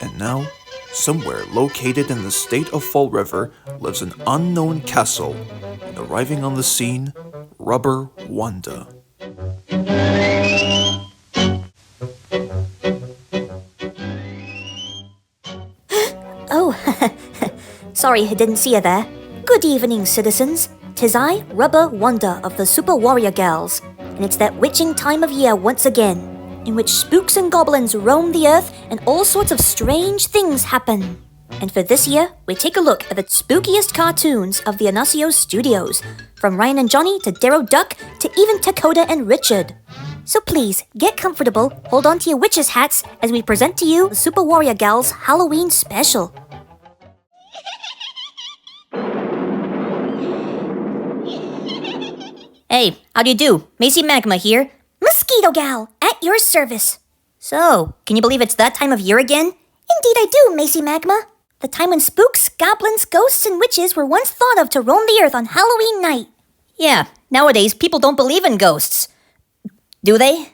And now, somewhere located in the state of Fall River lives an unknown castle, and arriving on the scene, Rubber Wanda. Oh, sorry, I didn't see you there. Good evening, citizens. 'Tis I, Rubber Wanda of the Super Warrior Gals, and it's that witching time of year once again, in which spooks and goblins roam the earth and all sorts of strange things happen. And for this year, we take a look at the spookiest cartoons of the Inacio studios, from Ryan and Johnny to Darrow Duck to even Dakota and Richard. So please, get comfortable, hold on to your witches' hats as we present to you the Super Warrior Gals Halloween special. Hey, how do you do? Macy Magma here. Mosquito Gal, at your service. So, can you believe it's that time of year again? Indeed I do, Macy Magma. The time when spooks, goblins, ghosts, and witches were once thought of to roam the earth on Halloween night. Yeah, nowadays people don't believe in ghosts. Do they?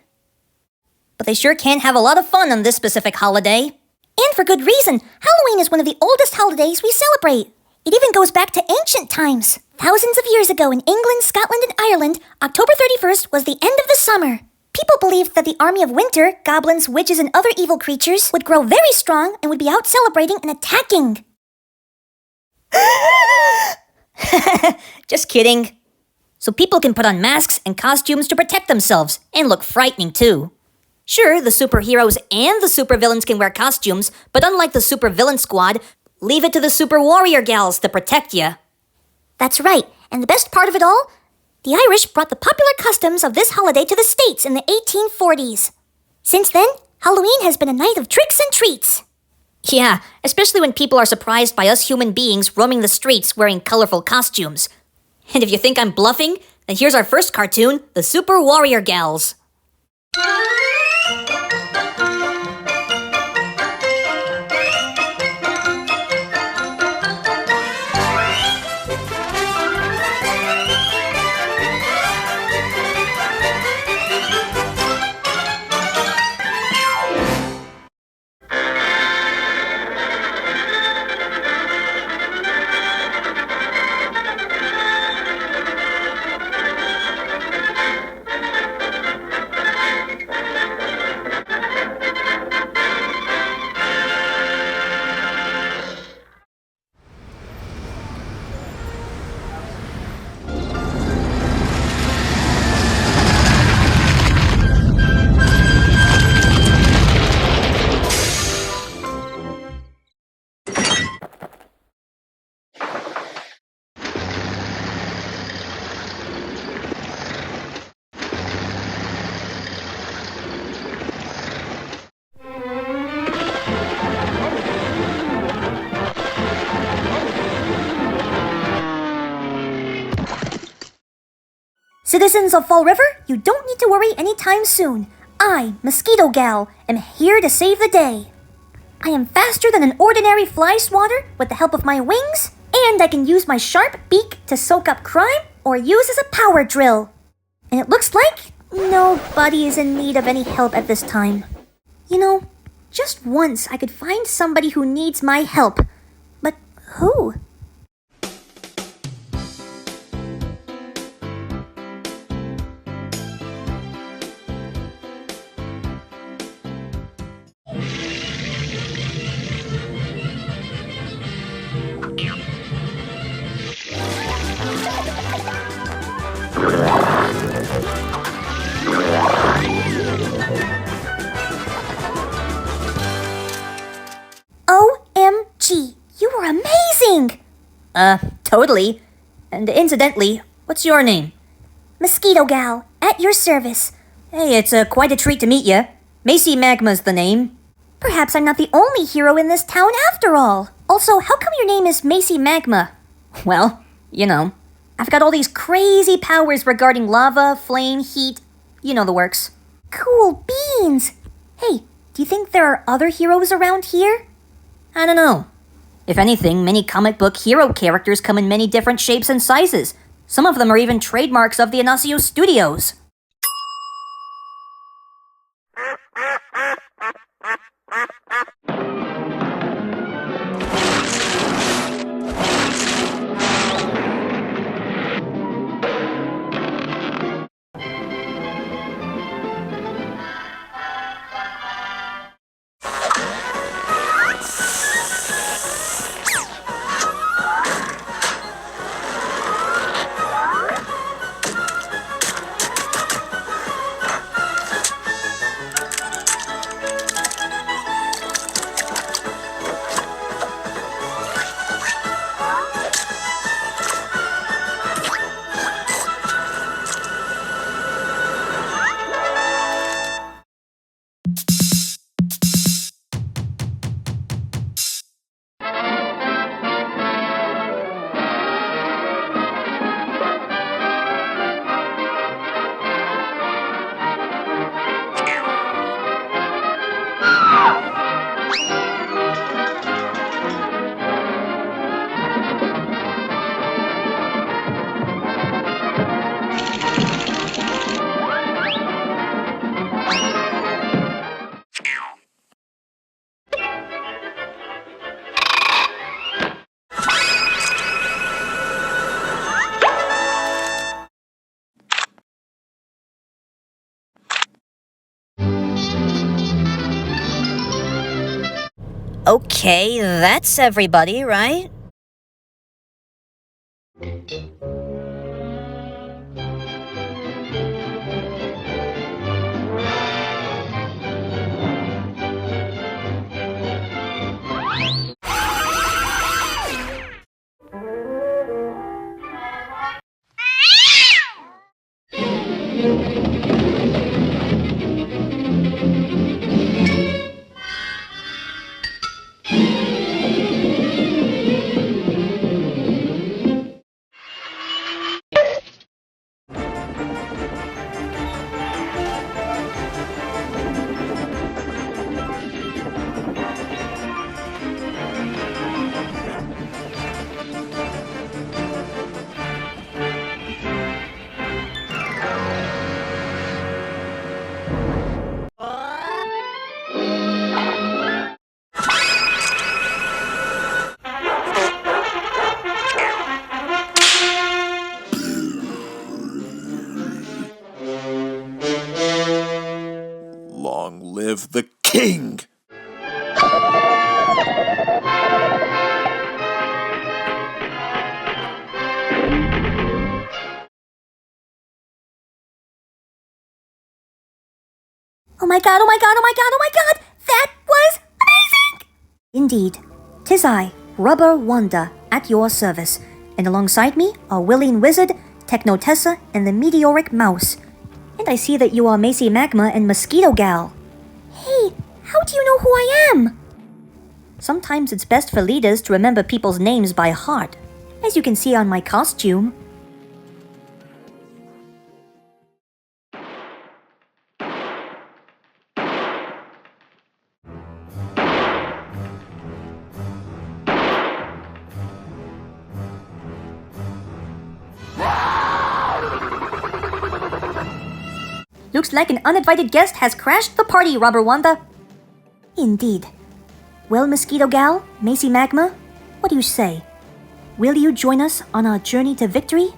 But they sure can have a lot of fun on this specific holiday. And for good reason. Halloween is one of the oldest holidays we celebrate. It even goes back to ancient times. Thousands of years ago in England, Scotland, and Ireland, October 31st was the end of the summer. People believed that the army of winter, goblins, witches, and other evil creatures, would grow very strong and would be out celebrating and attacking. Just kidding. So people can put on masks and costumes to protect themselves and look frightening too. Sure, the superheroes and the supervillains can wear costumes, but unlike the supervillain squad, leave it to the Super Warrior Gals to protect ya. That's right, and the best part of it all? The Irish brought the popular customs of this holiday to the States in the 1840s. Since then, Halloween has been a night of tricks and treats. Yeah, especially when people are surprised by us human beings roaming the streets wearing colorful costumes. And if you think I'm bluffing, then here's our first cartoon, the Super Warrior Gals. Citizens of Fall River, you don't need to worry anytime soon. I, Mosquito Gal, am here to save the day. I am faster than an ordinary fly swatter with the help of my wings, and I can use my sharp beak to soak up crime or use as a power drill. And it looks like nobody is in need of any help at this time. You know, just once I could find somebody who needs my help. But who? OMG, you were amazing! Totally. And incidentally, what's your name? Mosquito Gal, at your service. Hey, it's quite a treat to meet you. Macy Magma's the name. Perhaps I'm not the only hero in this town after all. Also, how come your name is Macy Magma? Well, you know, I've got all these crazy powers regarding lava, flame, heat. You know the works. Cool beans! Hey, do you think there are other heroes around here? I don't know. If anything, many comic book hero characters come in many different shapes and sizes. Some of them are even trademarks of the Inacio studios. Okay, that's everybody, right? Long live the king! Oh my god, oh my god, oh my god, oh my god! That was amazing! Indeed. 'Tis I, Rubber Wanda, at your service. And alongside me are Willing Wizard, Technotessa, and the Meteoric Mouse. And I see that you are Macy Magma and Mosquito Gal. Hey, how do you know who I am? Sometimes it's best for leaders to remember people's names by heart, as you can see on my costume. Looks like an uninvited guest has crashed the party, Rubber Wanda. Indeed. Well, Mosquito Gal, Macy Magma, what do you say? Will you join us on our journey to victory?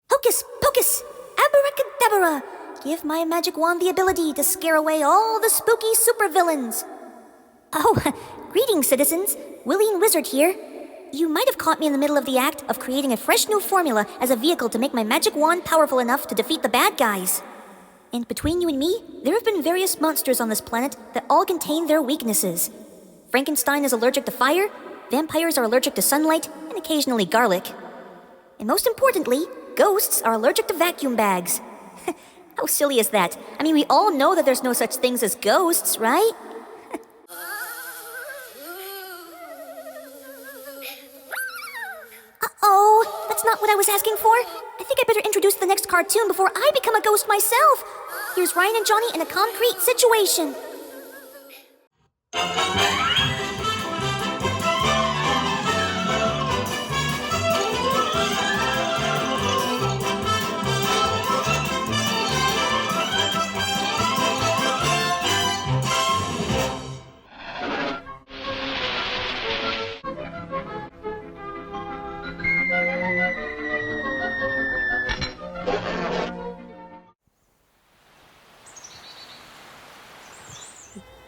Hocus pocus! Abracadabra! Give my magic wand the ability to scare away all the spooky supervillains. Oh, greetings, citizens. Willing Wizard here. You might have caught me in the middle of the act of creating a fresh new formula as a vehicle to make my magic wand powerful enough to defeat the bad guys. And between you and me, there have been various monsters on this planet that all contain their weaknesses. Frankenstein is allergic to fire, vampires are allergic to sunlight, and occasionally garlic. And most importantly, ghosts are allergic to vacuum bags. How silly is that? I mean, we all know that there's no such things as ghosts, right? Uh-oh, that's not what I was asking for. I think I better introduce the next cartoon before I become a ghost myself. Here's Ryan and Johnny in a concrete situation.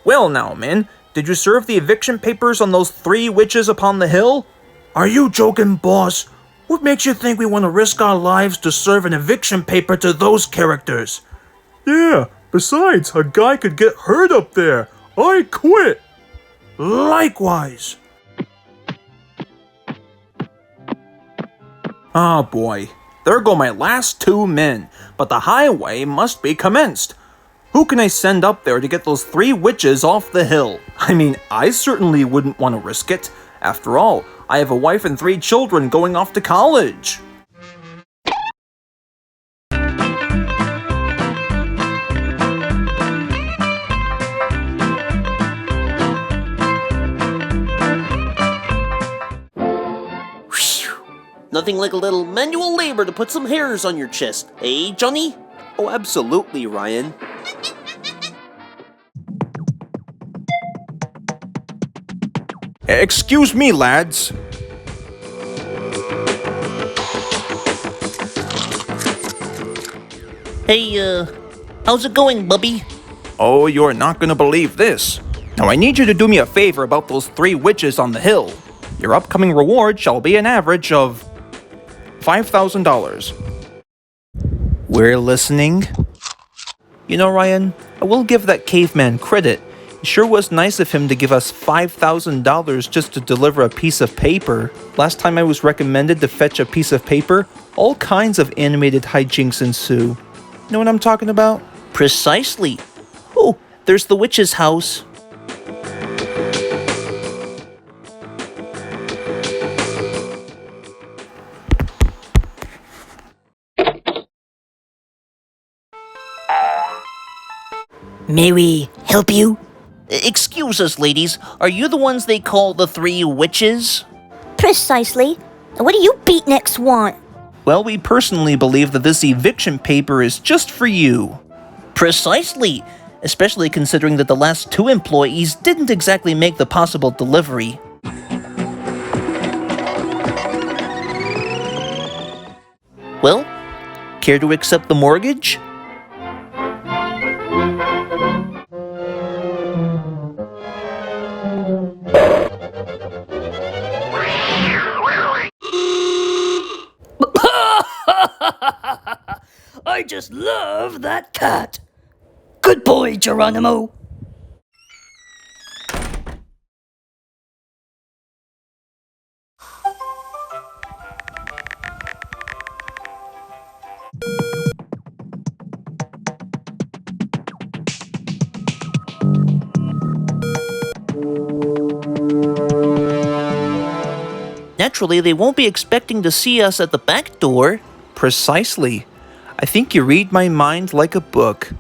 Well now, men, did you serve the eviction papers on those 3 witches upon the hill? Are you joking, boss? What makes you think we want to risk our lives to serve an eviction paper to those characters? Yeah, besides, a guy could get hurt up there. I quit. Likewise. Ah, boy. There go my last 2 men, but the highway must be commenced. Who can I send up there to get those 3 witches off the hill? I mean, I certainly wouldn't want to risk it. After all, I have a wife and 3 children going off to college. Nothing like a little manual labor to put some hairs on your chest, eh, Johnny? Oh, absolutely, Ryan. Excuse me, lads. Hey, how's it going, Bubby? Oh, you're not gonna believe this. Now I need you to do me a favor about those 3 witches on the hill. Your upcoming reward shall be an average of $5,000. We're listening. You know, Ryan, I will give that caveman credit. It sure was nice of him to give us $5,000 just to deliver a piece of paper. Last time I was recommended to fetch a piece of paper, all kinds of animated hijinks ensue. Know what I'm talking about? Precisely. Oh, there's the witch's house. May we help you? Excuse us, ladies. Are you the ones they call the 3 witches? Precisely. What do you beatniks want? Well, we personally believe that this eviction paper is just for you. Precisely. Especially considering that the last 2 employees didn't exactly make the possible delivery. Well, care to accept the mortgage? I just love that cat. Good boy, Geronimo. Naturally, they won't be expecting to see us at the back door. Precisely. I think you read my mind like a book.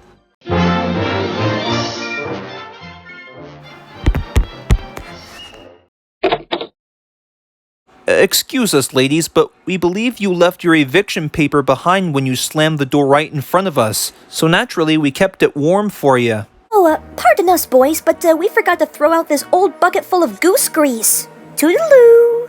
Excuse us, ladies, but we believe you left your eviction paper behind when you slammed the door right in front of us. So naturally, we kept it warm for you. Oh, pardon us, boys, but we forgot to throw out this old bucket full of goose grease. Toodaloo!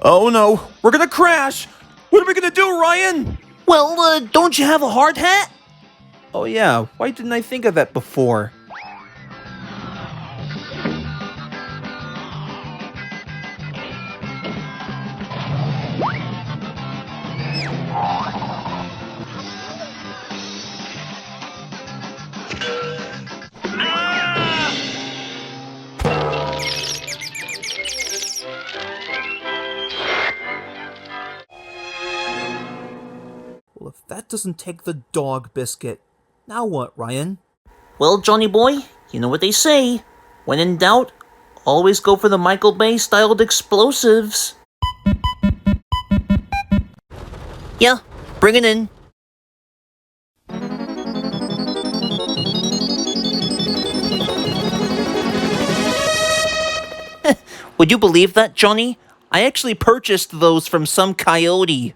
Oh no, we're gonna crash! What are we gonna do, Ryan? Well, don't you have a hard hat? Oh yeah, why didn't I think of that before? Well, if that doesn't take the dog biscuit, now what, Ryan? Well, Johnny boy, you know what they say. When in doubt, always go for the Michael Bay-styled explosives. Yeah, bring it in. Would you believe that, Johnny? I actually purchased those from some coyote.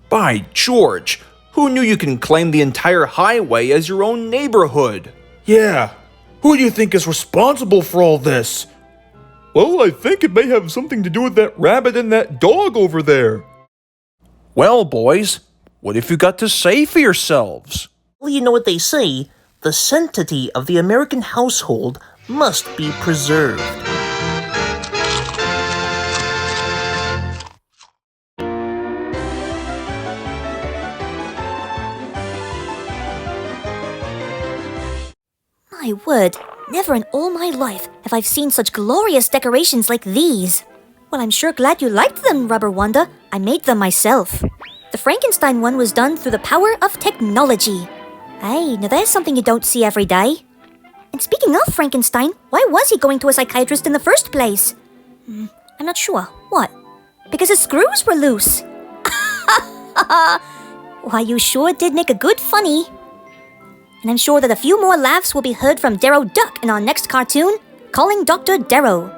By George, who knew you can claim the entire highway as your own neighborhood? Yeah, who do you think is responsible for all this? Well, I think it may have something to do with that rabbit and that dog over there. Well, boys, what have you got to say for yourselves? Well, you know what they say, the sanctity of the American household must be preserved. My word, never in all my life have I seen such glorious decorations like these. Well, I'm sure glad you liked them, Rubber Wanda. I made them myself. The Frankenstein one was done through the power of technology. Hey, now there's something you don't see every day. And speaking of Frankenstein, why was he going to a psychiatrist in the first place? I'm not sure. What? Because his screws were loose. Why, you sure did make a good funny. And I'm sure that a few more laughs will be heard from Darrow Duck in our next cartoon, Calling Dr. Darrow.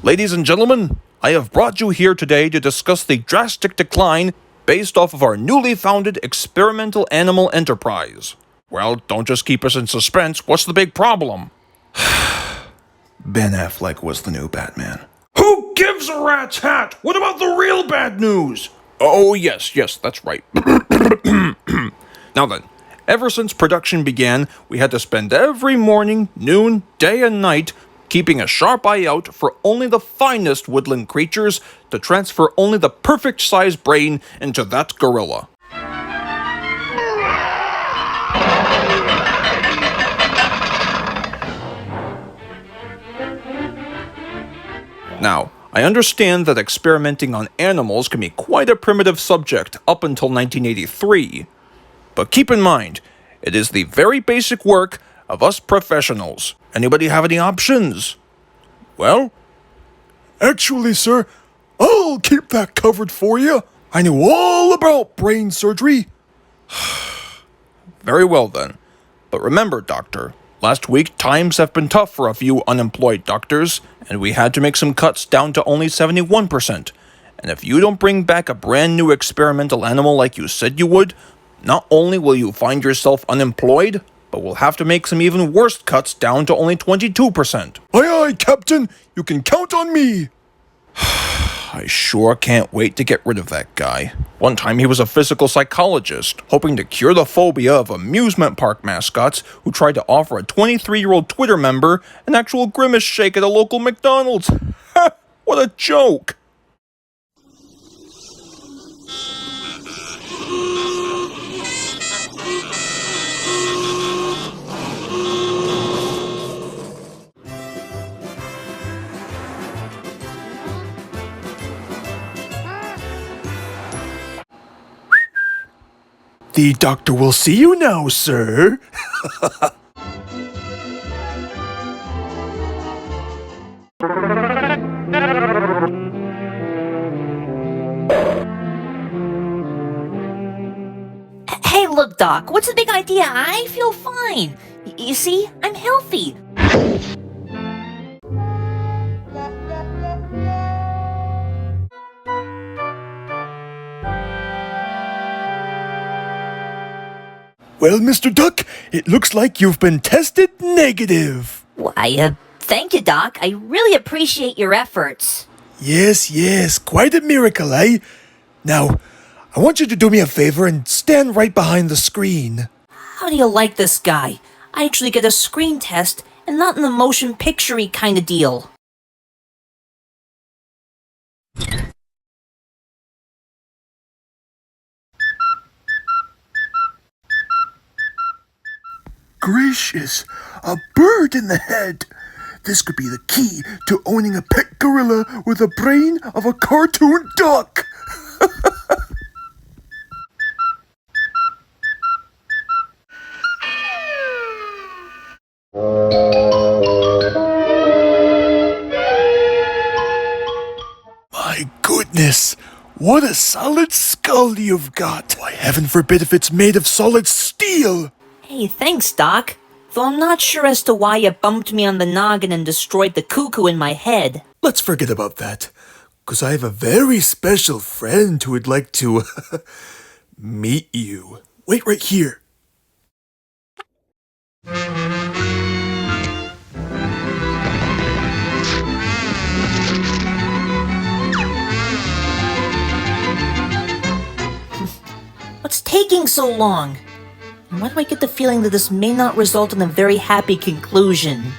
Ladies and gentlemen, I have brought you here today to discuss the drastic decline based off of our newly founded experimental animal enterprise. Well, don't just keep us in suspense. What's the big problem? Ben Affleck was the new Batman. Who gives a rat's hat? What about the real bad news? Oh, yes, that's right. Now then, ever since production began, we had to spend every morning, noon, day, and night keeping a sharp eye out for only the finest woodland creatures to transfer only the perfect sized brain into that gorilla. Now, I understand that experimenting on animals can be quite a primitive subject up until 1983. But keep in mind, it is the very basic work of us professionals. Anybody have any options? Well, Actually, sir, I'll keep that covered for you. I know all about brain surgery. very well then. But remember, Doctor, last week times have been tough for a few unemployed doctors, and we had to make some cuts down to only 71%. And if you don't bring back a brand new experimental animal like you said you would, not only will you find yourself unemployed, but we'll have to make some even worse cuts down to only 22%. Aye, aye, Captain. You can count on me. I sure can't wait to get rid of that guy. One time he was a physical psychologist, hoping to cure the phobia of amusement park mascots who tried to offer a 23-year-old Twitter member an actual grimace shake at a local McDonald's. Ha! What a joke! The doctor will see you now, sir. Hey, look, Doc, what's the big idea? I feel fine. You see, I'm healthy. Well, Mr. Duck, it looks like you've been tested negative. Why, thank you, Doc. I really appreciate your efforts. Yes, quite a miracle, eh? Now, I want you to do me a favor and stand right behind the screen. How do you like this guy? I actually get a screen test and not in the motion picture-y kind of deal. Gracious, a bird in the head. This could be the key to owning a pet gorilla with the brain of a cartoon duck. My goodness, what a solid skull you've got. Why, heaven forbid if it's made of solid steel. Hey, thanks, Doc. Though I'm not sure as to why you bumped me on the noggin and destroyed the cuckoo in my head. Let's forget about that, because I have a very special friend who would like to meet you. Wait right here. What's taking so long? And why do I get the feeling that this may not result in a very happy conclusion?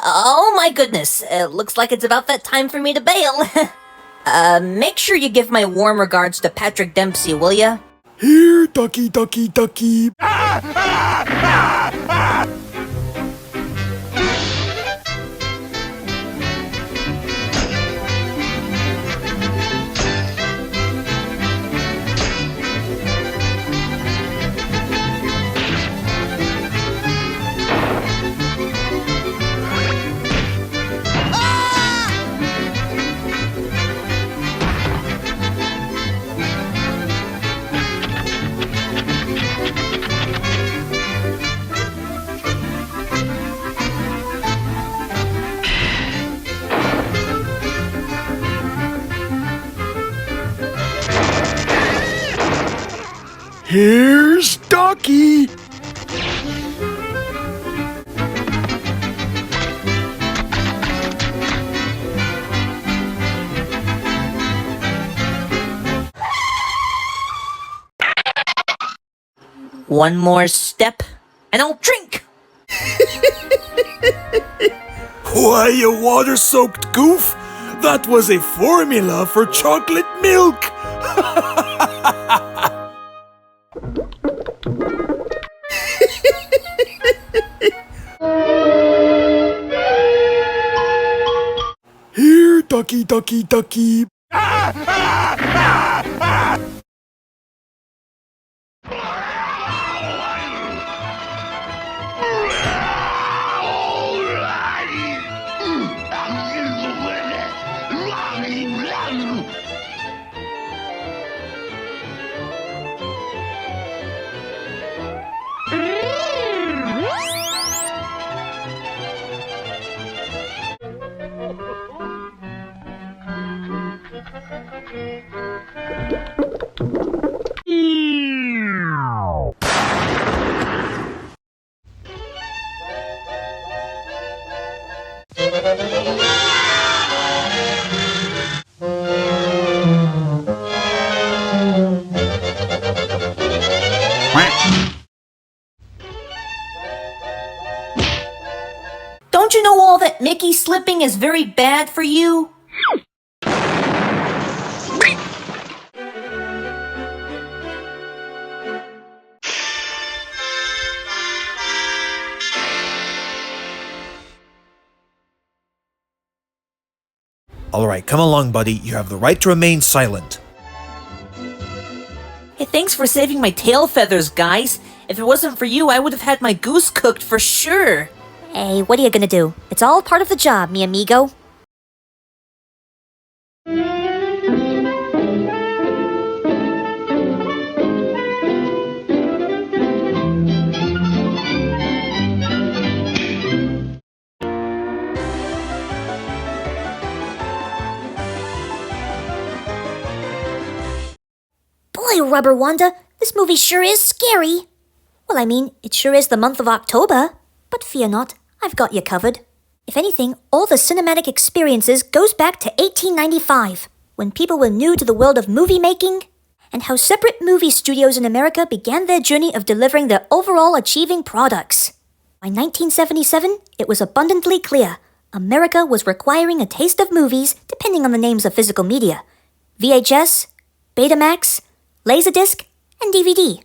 Oh my goodness. Looks like it's about that time for me to bail. Make sure you give my warm regards to Patrick Dempsey, will ya? Here, ducky, ducky, ducky. Here's Ducky. One more step, and I'll drink! Why, you water-soaked goof? That was a formula for chocolate milk. Here, ducky, ducky, ducky. Don't you know all that Mickey slipping is very bad for you? All right, come along, buddy. You have the right to remain silent. Hey, thanks for saving my tail feathers, guys. If it wasn't for you, I would have had my goose cooked for sure. Hey, what are you gonna do? It's all part of the job, mi amigo. you, Rubber Wanda. This movie sure is scary. Well, I mean, it sure is the month of October. But fear not, I've got you covered. If anything, all the cinematic experiences goes back to 1895, when people were new to the world of movie making, and how separate movie studios in America began their journey of delivering their overall achieving products. By 1977, it was abundantly clear America was requiring a taste of movies depending on the names of physical media: VHS, Betamax, Laserdisc, and DVD.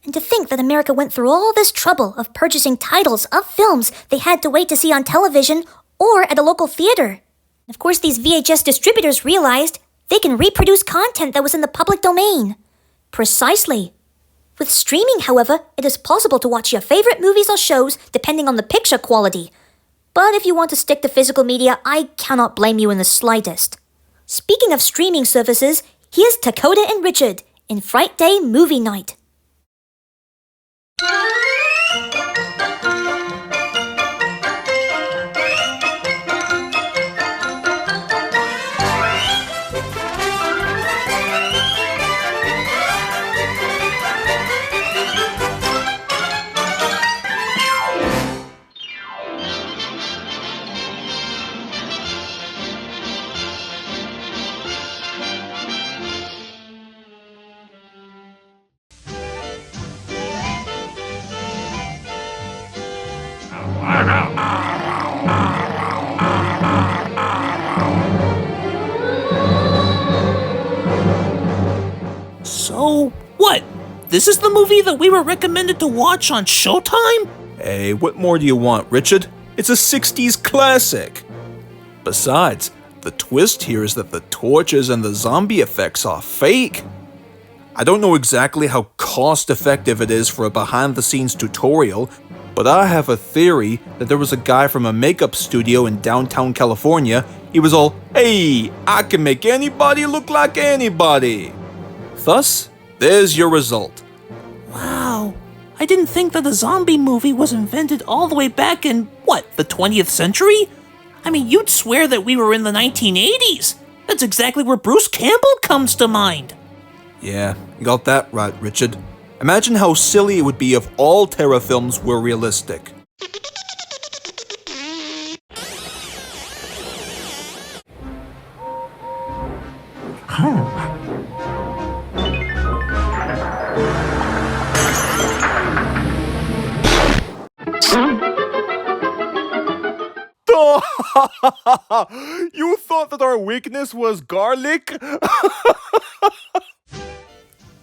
And to think that America went through all this trouble of purchasing titles of films they had to wait to see on television or at a local theater. Of course, these VHS distributors realized they can reproduce content that was in the public domain. Precisely. With streaming, however, it is possible to watch your favorite movies or shows depending on the picture quality. But if you want to stick to physical media, I cannot blame you in the slightest. Speaking of streaming services, here's Dakota and Richard in Fright Day Movie Night. So, what? This is the movie that we were recommended to watch on Showtime? Hey, what more do you want, Richard? It's a 60s classic. Besides, the twist here is that the torches and the zombie effects are fake. I don't know exactly how cost-effective it is for a behind-the-scenes tutorial, but I have a theory that there was a guy from a makeup studio in downtown California. He was all, "Hey, I can make anybody look like anybody." Thus, there's your result. Wow. I didn't think that a zombie movie was invented all the way back in, the 20th century? I mean, you'd swear that we were in the 1980s. That's exactly where Bruce Campbell comes to mind. Yeah, you got that right, Richard. Imagine how silly it would be if all terror films were realistic. You thought that our weakness was garlic?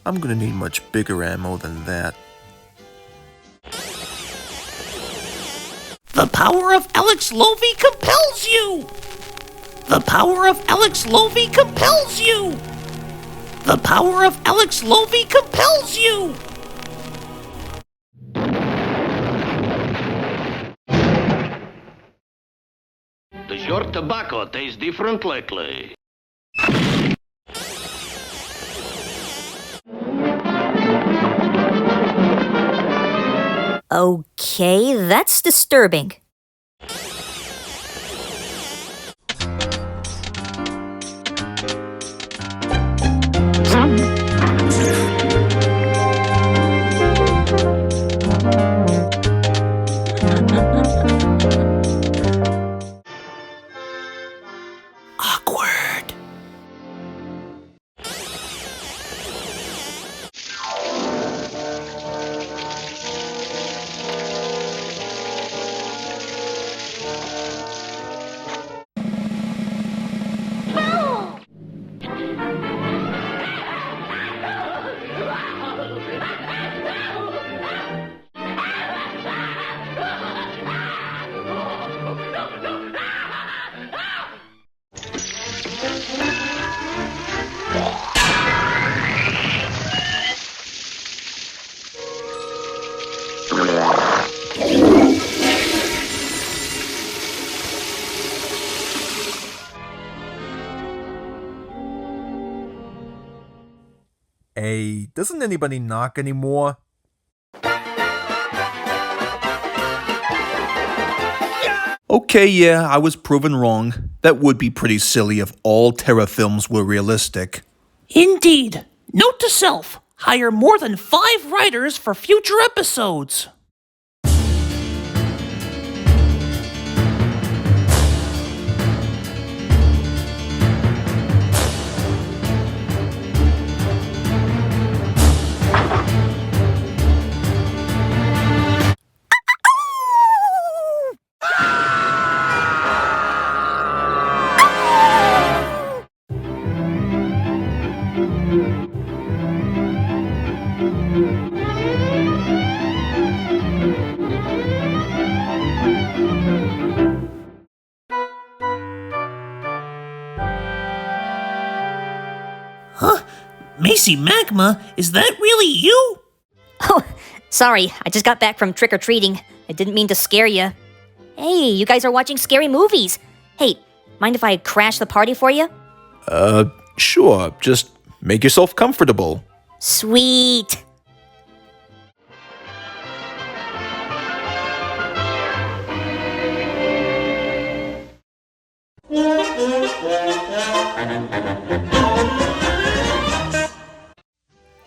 I'm gonna need much bigger ammo than that. The power of Alex Lovey compels you! The power of Alex Lovey compels you! The power of Alex Lovey compels you! Does your tobacco taste different lately? Okay, that's disturbing. Awkward. Hey, doesn't anybody knock anymore? Okay, yeah, I was proven wrong. That would be pretty silly if all terror films were realistic. Indeed. Note to self, hire more than 5 writers for future episodes. Macy Magma, is that really you? Oh, sorry, I just got back from trick-or-treating. I didn't mean to scare you. Hey, you guys are watching scary movies. Hey, mind if I crash the party for you? Sure, just make yourself comfortable. Sweet.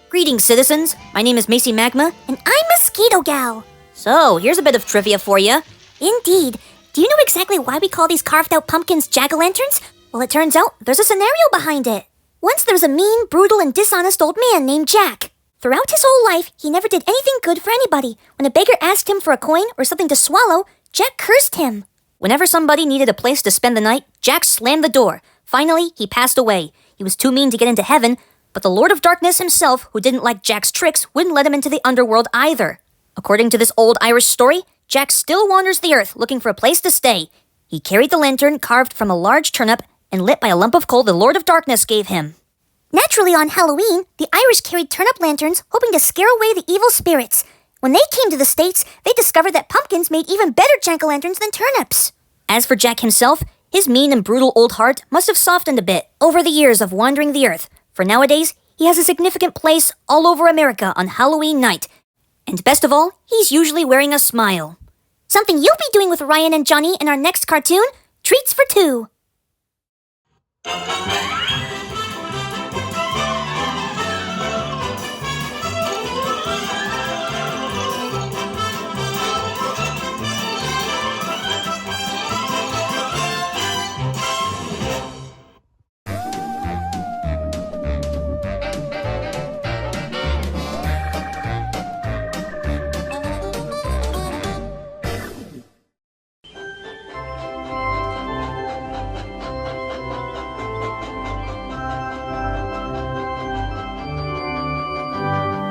Greetings, citizens. My name is Macy Magma, and I'm Mosquito Gal. So, here's a bit of trivia for you. Indeed. Do you know exactly why we call these carved-out pumpkins jack-o'-lanterns? Well, it turns out there's a scenario behind it. Once there was a mean, brutal, and dishonest old man named Jack. Throughout his whole life, he never did anything good for anybody. When a beggar asked him for a coin or something to swallow, Jack cursed him. Whenever somebody needed a place to spend the night, Jack slammed the door. Finally, he passed away. He was too mean to get into heaven, but the Lord of Darkness himself, who didn't like Jack's tricks, wouldn't let him into the underworld either. According to this old Irish story, Jack still wanders the earth looking for a place to stay. He carried the lantern carved from a large turnip and lit by a lump of coal the Lord of Darkness gave him. Naturally, on Halloween, the Irish carried turnip lanterns hoping to scare away the evil spirits. When they came to the States, they discovered that pumpkins made even better jack-o'-lanterns than turnips. As for Jack himself, his mean and brutal old heart must have softened a bit over the years of wandering the earth, for nowadays, he has a significant place all over America on Halloween night. And best of all, he's usually wearing a smile. Something you'll be doing with Ryan and Johnny in our next cartoon, Treats for Two.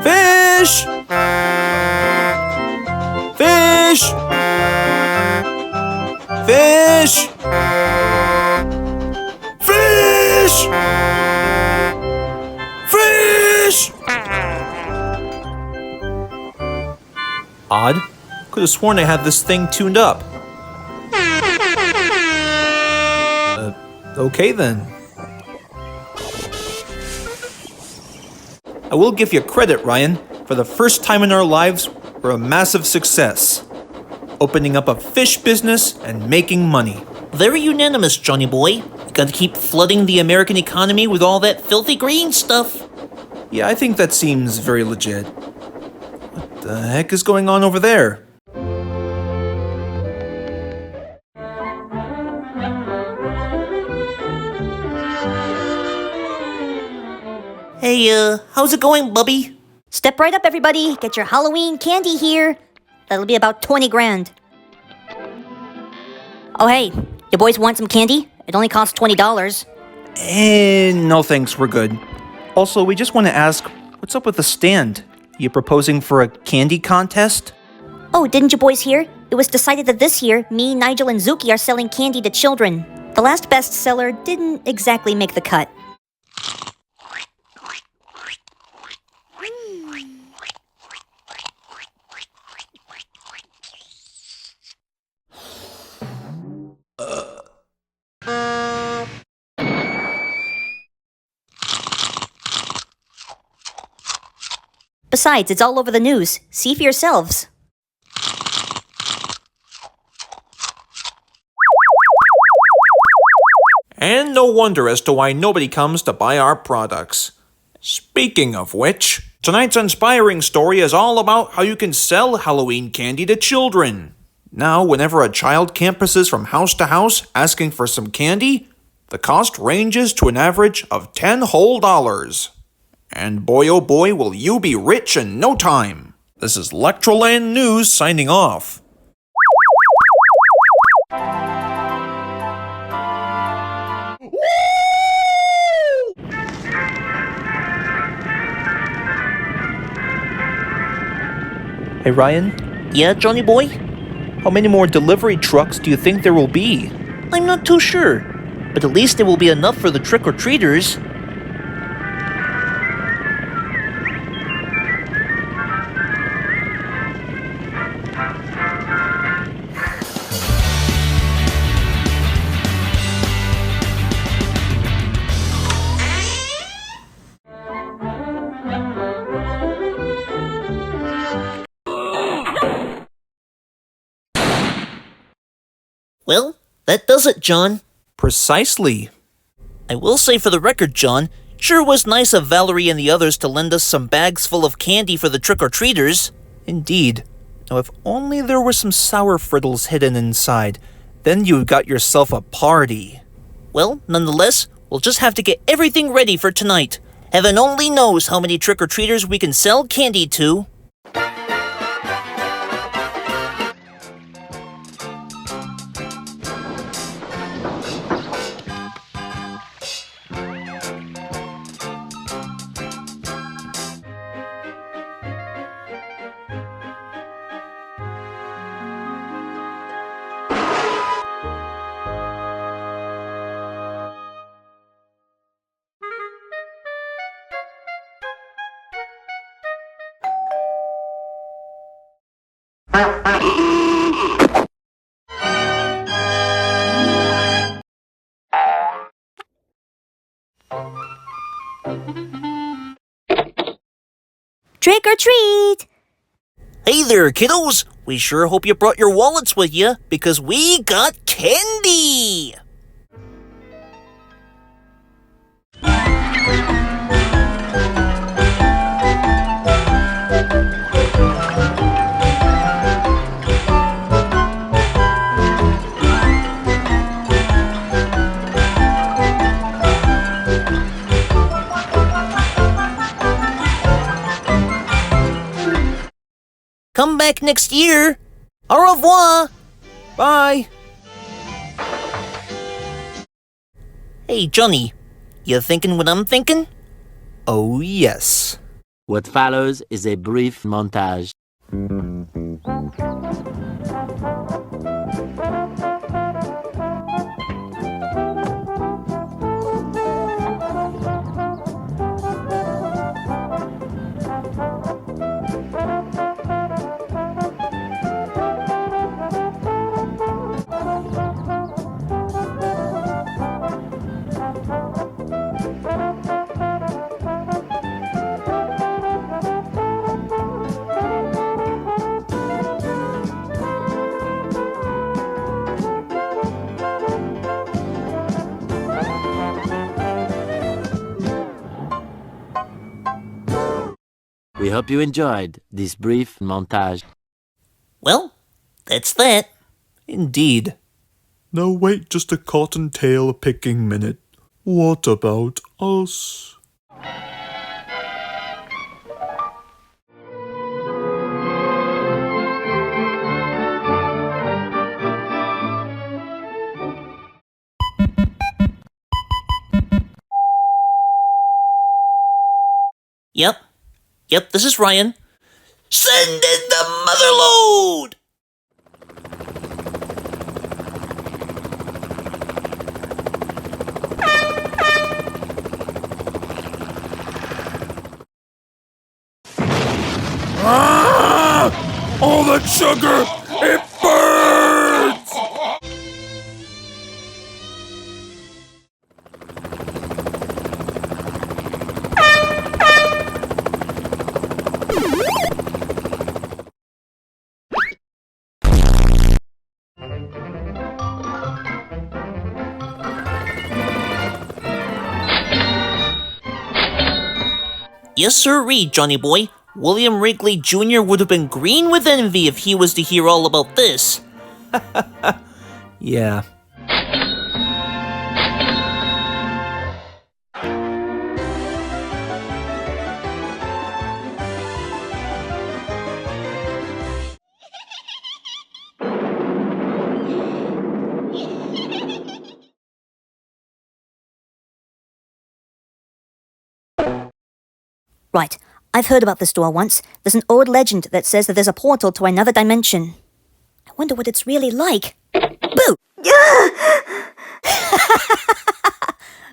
Fish! Fish! Fish! Fish! Fish! Odd. Could have sworn I had this thing tuned up. Okay then. I will give you credit, Ryan. For the first time in our lives, we're a massive success. Opening up a fish business and making money. Very unanimous, Johnny boy. You gotta keep flooding the American economy with all that filthy green stuff. Yeah, I think that seems very legit. What the heck is going on over there? Hey, how's it going, Bubby? Step right up, everybody. Get your Halloween candy here. That'll be about 20 grand. Oh, hey, you boys want some candy? It only costs $20. No thanks, we're good. Also, we just want to ask, what's up with the stand? You proposing for a candy contest? Oh, didn't you boys hear? It was decided that this year, me, Nigel, and Zuki are selling candy to children. The last bestseller didn't exactly make the cut. Besides, it's all over the news. See for yourselves. And no wonder as to why nobody comes to buy our products. Speaking of which, tonight's inspiring story is all about how you can sell Halloween candy to children. Now, whenever a child campuses from house to house asking for some candy, the cost ranges to an average of $10 whole. And boy oh boy will you be rich in no time. This is Lectroland News signing off. Hey Ryan, Yeah, Johnny boy? how many more delivery trucks do you think there will be? I'm not too sure, but at least there will be enough for the trick-or-treaters. Well, that does it, John. Precisely. I will say for the record, John, sure was nice of Valerie and the others to lend us some bags full of candy for the trick-or-treaters. Indeed. Now if only there were some sour frittles hidden inside, then you've got yourself a party. Well, nonetheless, we'll just have to get everything ready for tonight. Heaven only knows how many trick-or-treaters we can sell candy to. Trick or treat! Hey there, kiddos! We sure hope you brought your wallets with you, because we got candy! Come back next year! Au revoir! Bye! Hey, Johnny, you thinking what I'm thinking? Oh yes. What follows is a brief montage. We hope you enjoyed this brief montage. Well, that's that. Indeed. Now wait just a cottontail picking minute. What about us? Yep, this is Ryan. Send in the motherload! All that sugar! It burns! Yes, sirree, Johnny boy. William Wrigley Jr. would have been green with envy if he was to hear all about this. Yeah. Right. I've heard about this door once. There's an old legend that says that there's a portal to another dimension. I wonder what it's really like. Boo!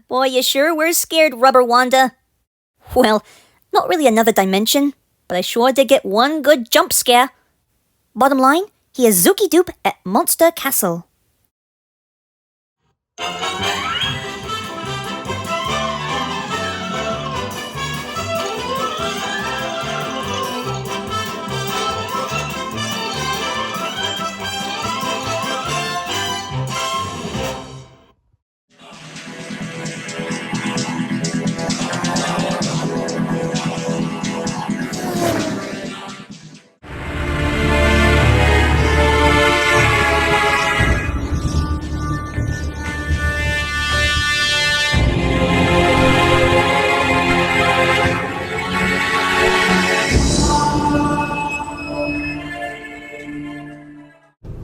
Boy, you sure were scared, Rubber Wanda. Well, not really another dimension, but I sure did get one good jump scare. Bottom line, he is Zuki Dupe at Monster Castle.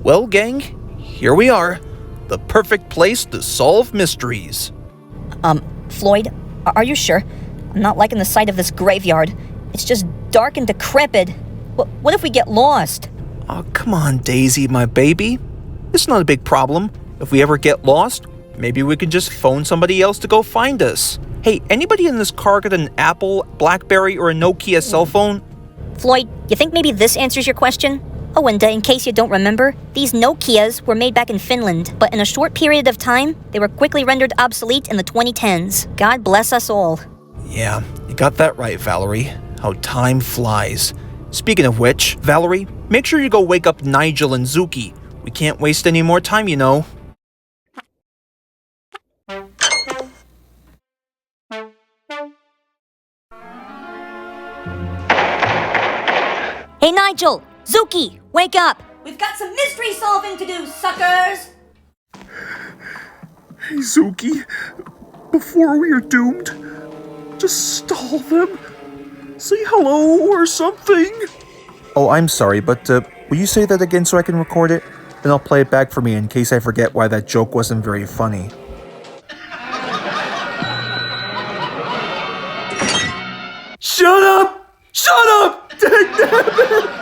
Well, gang, here we are. The perfect place to solve mysteries. Floyd, are you sure? I'm not liking the sight of this graveyard. It's just dark and decrepit. What if we get lost? Oh, come on, Daisy, my baby. It's not a big problem. If we ever get lost, maybe we can just phone somebody else to go find us. Hey, anybody in this car got an Apple, BlackBerry, or a Nokia cell phone? Floyd, you think maybe this answers your question? Oh, and in case you don't remember, these Nokias were made back in Finland, but in a short period of time, they were quickly rendered obsolete in the 2010s. God bless us all. Yeah, you got that right, Valerie. How time flies. Speaking of which, Valerie, make sure you go wake up Nigel and Zuki. We can't waste any more time, you know. Hey, Nigel! Zuki! Wake up! We've got some mystery solving to do, suckers! Hey, Zuki, before we are doomed, just stall them. Say hello or something. Oh, I'm sorry, but will you say that again so I can record it? Then I'll play it back for me in case I forget why that joke wasn't very funny. Shut up! Shut up! Dangnabbit!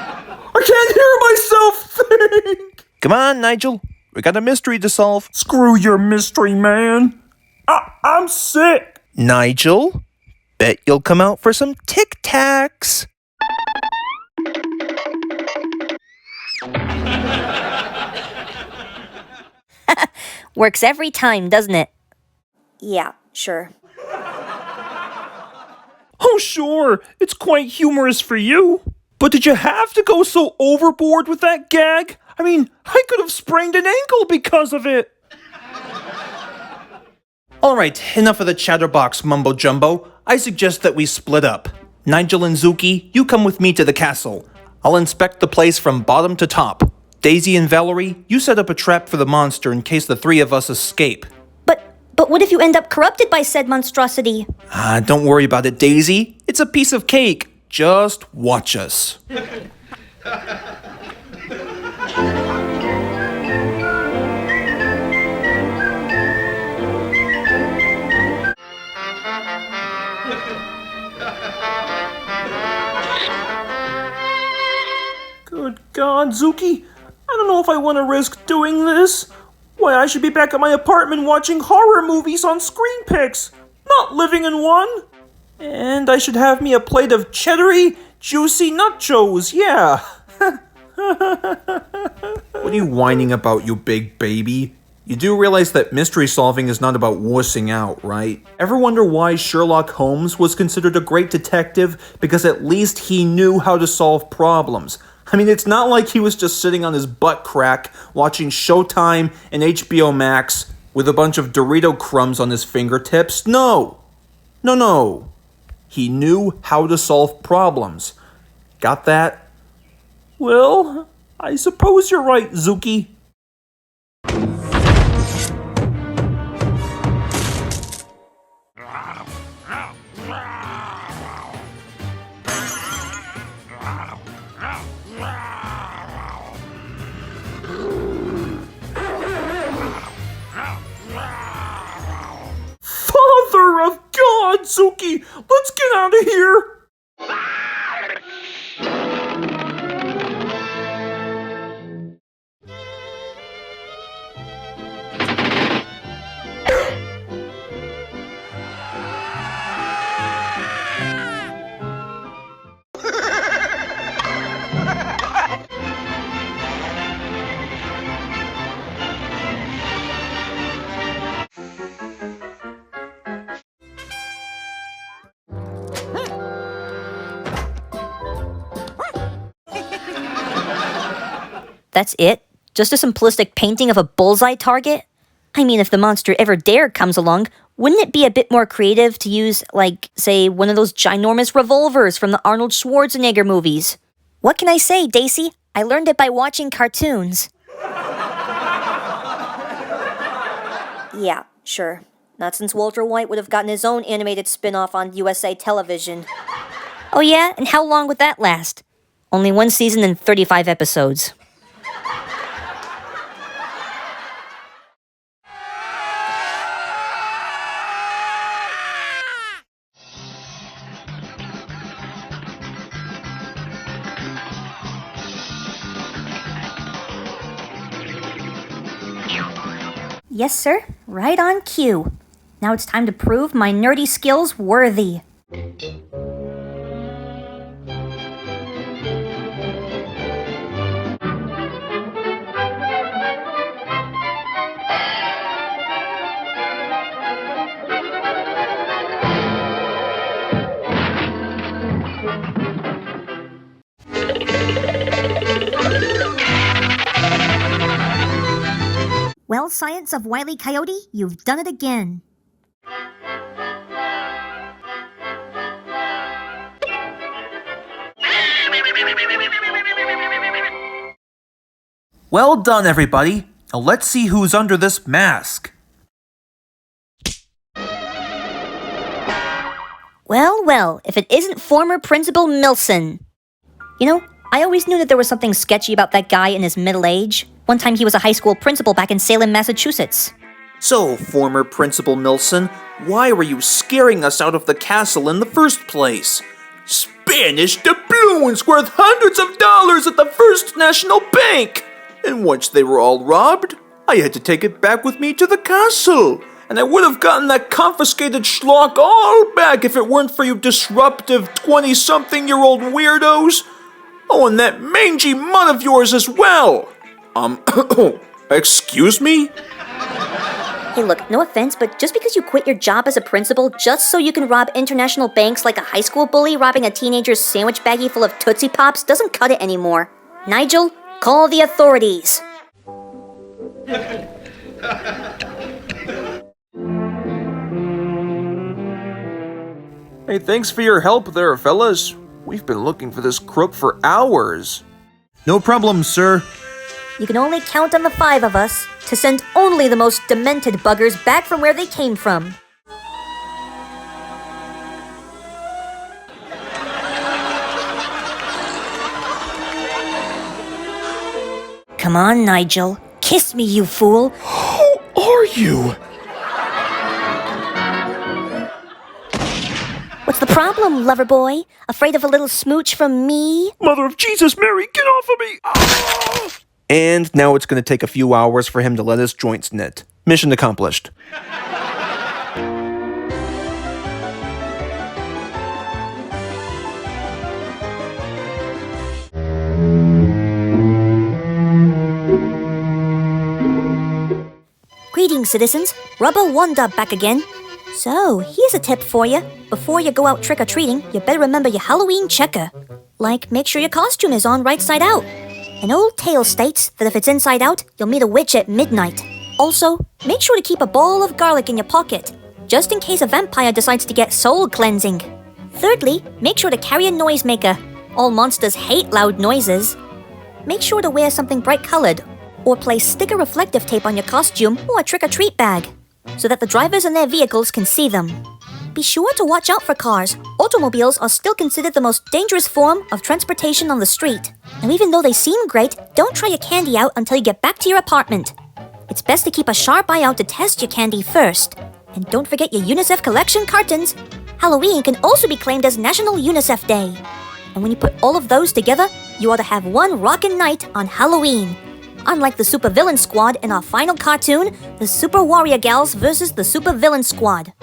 I can't hear myself think! Come on, Nigel. We got a mystery to solve. Screw your mystery, man. I'm sick. Nigel, bet you'll come out for some Tic Tacs. Works every time, doesn't it? Yeah, sure. Oh, sure. It's quite humorous for you. But did you have to go so overboard with that gag? I mean, I could have sprained an ankle because of it. Alright, enough of the chatterbox mumbo jumbo. I suggest that we split up. Nigel and Zuki, you come with me to the castle. I'll inspect the place from bottom to top. Daisy and Valerie, you set up a trap for the monster in case the three of us escape. But what if you end up corrupted by said monstrosity? Don't worry about it, Daisy. It's a piece of cake. Just watch us. Good God, Zuki. I don't know if I want to risk doing this. Why, I should be back at my apartment watching horror movies on Screen Pics, not living in one. And I should have me a plate of cheddary, juicy nachos, yeah. What are you whining about, you big baby? You do realize that mystery solving is not about wussing out, right? Ever wonder why Sherlock Holmes was considered a great detective? Because at least he knew how to solve problems. I mean, it's not like he was just sitting on his butt crack watching Showtime and HBO Max with a bunch of Dorito crumbs on his fingertips. No. He knew how to solve problems. Got that? Well, I suppose you're right, Zuki. Father of God, Zuki! Let's get out of here! That's it? Just a simplistic painting of a bullseye target? I mean, if the monster ever dare comes along, wouldn't it be a bit more creative to use, like, say, one of those ginormous revolvers from the Arnold Schwarzenegger movies? What can I say, Daisy? I learned it by watching cartoons. Yeah, sure. Not since Walter White would have gotten his own animated spin-off on USA television. Oh yeah? And how long would that last? Only one season and 35 episodes. Yes, sir. Right on cue. Now it's time to prove my nerdy skills worthy. Well, Science of Wile E. Coyote, you've done it again. Well done, everybody. Now let's see who's under this mask. Well, if it isn't former Principal Milson. You know, I always knew that there was something sketchy about that guy in his middle age. One time he was a high school principal back in Salem, Massachusetts. So, former Principal Milson, why were you scaring us out of the castle in the first place? Spanish doubloons worth hundreds of dollars at the First National Bank! And once they were all robbed, I had to take it back with me to the castle. And I would have gotten that confiscated schlock all back if it weren't for you disruptive 20-something-year-old weirdos. Oh, and that mangy mutt of yours as well. Excuse me? Hey, look, no offense, but just because you quit your job as a principal just so you can rob international banks like a high school bully robbing a teenager's sandwich baggie full of Tootsie Pops doesn't cut it anymore. Nigel, call the authorities. Hey, thanks for your help there, fellas. We've been looking for this crook for hours. No problem, sir. You can only count on the 5 of us to send only the most demented buggers back from where they came from. Come on, Nigel. Kiss me, you fool. Who are you? What's the problem, lover boy? Afraid of a little smooch from me? Mother of Jesus, Mary, get off of me! Ah! And now it's going to take a few hours for him to let his joints knit. Mission accomplished. Greetings, citizens. Rubber Wanda back again. So, here's a tip for you. Before you go out trick-or-treating, you better remember your Halloween checker. Like, make sure your costume is on right side out. An old tale states that if it's inside out, you'll meet a witch at midnight. Also, make sure to keep a ball of garlic in your pocket, just in case a vampire decides to get soul cleansing. Thirdly, make sure to carry a noisemaker. All monsters hate loud noises. Make sure to wear something bright colored, or place sticker reflective tape on your costume or a trick-or-treat bag, so that the drivers and their vehicles can see them. Be sure to watch out for cars. Automobiles are still considered the most dangerous form of transportation on the street. Now, even though they seem great, don't try your candy out until you get back to your apartment. It's best to keep a sharp eye out to test your candy first. And don't forget your UNICEF collection cartons. Halloween can also be claimed as National UNICEF Day. And when you put all of those together, you ought to have one rockin' night on Halloween. Unlike the Supervillain Squad in our final cartoon, the Super Warrior Gals versus the Supervillain Squad.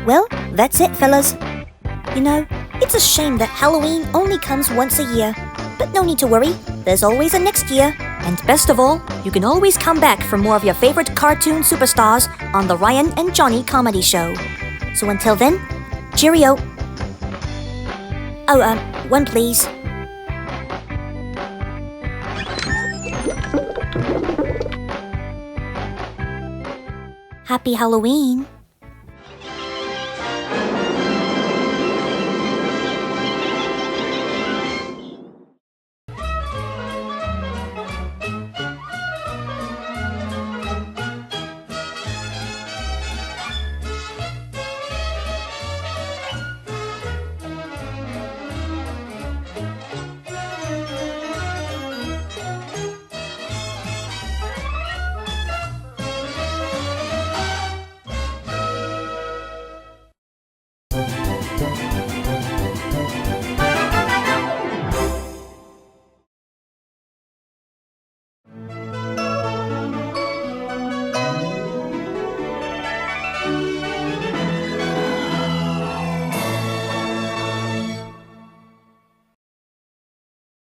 Well, that's it, fellas. You know, it's a shame that Halloween only comes once a year. But no need to worry, there's always a next year. And best of all, you can always come back for more of your favorite cartoon superstars on the Ryan and Johnny Comedy Show. So until then, cheerio. Oh, one please. Happy Halloween.